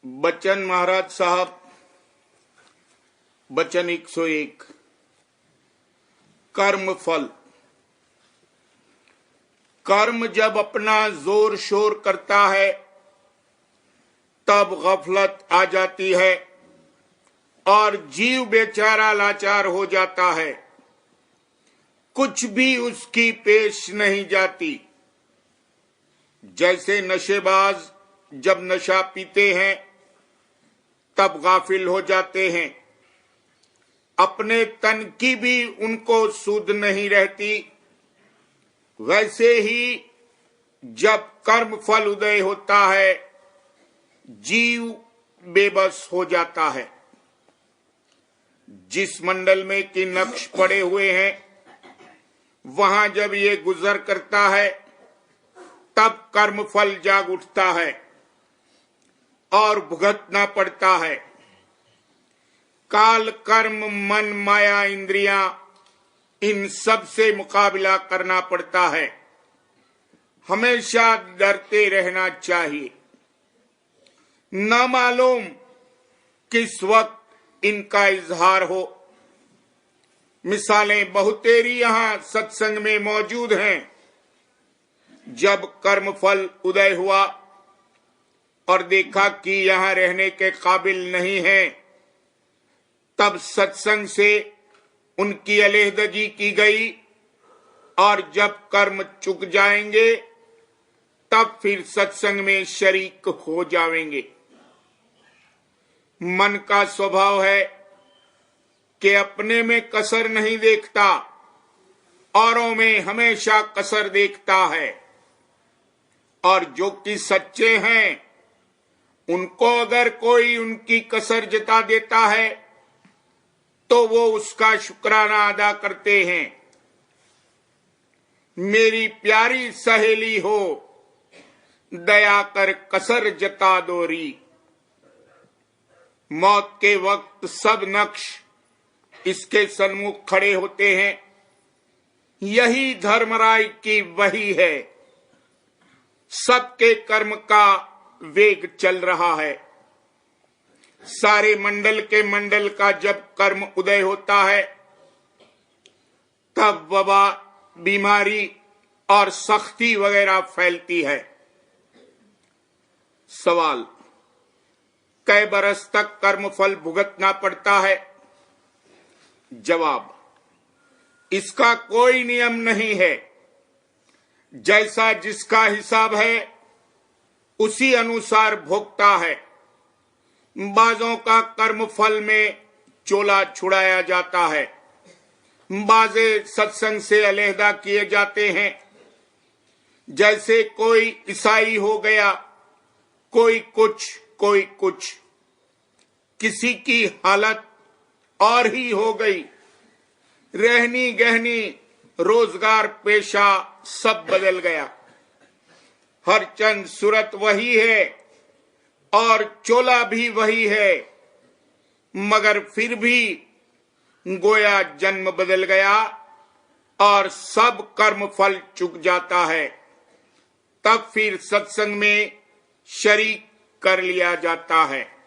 बच्चन महाराज साहब, बचन 101। कर्म फल। कर्म जब अपना जोर शोर करता है तब गफलत आ जाती है और जीव बेचारा लाचार हो जाता है। कुछ भी उसकी पेश नहीं जाती। जैसे नशेबाज जब नशा पीते हैं तब गाफिल हो जाते हैं, अपने तन की भी उनको सूध नहीं रहती। वैसे ही जब कर्म फल उदय होता है जीव बेबस हो जाता है। जिस मंडल में कि नक्श पड़े हुए हैं वहां जब ये गुजर करता है तब कर्म फल जाग उठता है और भुगतना पड़ता है। काल, कर्म, मन, माया, इंद्रियां, इन सब से मुकाबला करना पड़ता है। हमेशा डरते रहना चाहिए। न मालूम किस वक्त इनका इजहार हो। मिसालें बहुतेरी यहां सत्संग में मौजूद हैं। जब कर्म फल उदय हुआ और देखा कि यहां रहने के काबिल नहीं है, तब सत्संग से उनकी अलहदगी की गई और जब कर्म चुक जाएंगे तब फिर सत्संग में शरीक हो जाएंगे। मन का स्वभाव है कि अपने में कसर नहीं देखता, औरों में हमेशा कसर देखता है। और जो कि सच्चे हैं उनको अगर कोई उनकी कसर जता देता है तो वो उसका शुक्राना अदा करते हैं। मेरी प्यारी सहेली हो, दया कर कसर जता दोरी। मौत के वक्त सब नक्श इसके सन्मुख खड़े होते हैं। यही धर्मराय की वही है। सबके कर्म का वेग चल रहा है। सारे मंडल के मंडल का जब कर्म उदय होता है तब वबा, बीमारी और सख्ती वगैरह फैलती है। सवाल, कई बरस तक कर्म फल भुगतना पड़ता है? जवाब, इसका कोई नियम नहीं है। जैसा जिसका हिसाब है उसी अनुसार भोगता है। बाजों का कर्म फल में चोला छुड़ाया जाता है। बाजे सत्संग से अलहदा किए जाते हैं। जैसे कोई ईसाई हो गया, कोई कुछ कोई कुछ। किसी की हालत और ही हो गई। रहनी गहनी, रोजगार, पेशा सब बदल गया। हर चंद सूरत वही है और चोला भी वही है, मगर फिर भी गोया जन्म बदल गया और सब कर्म फल चुक जाता है। तब फिर सत्संग में शरीक कर लिया जाता है।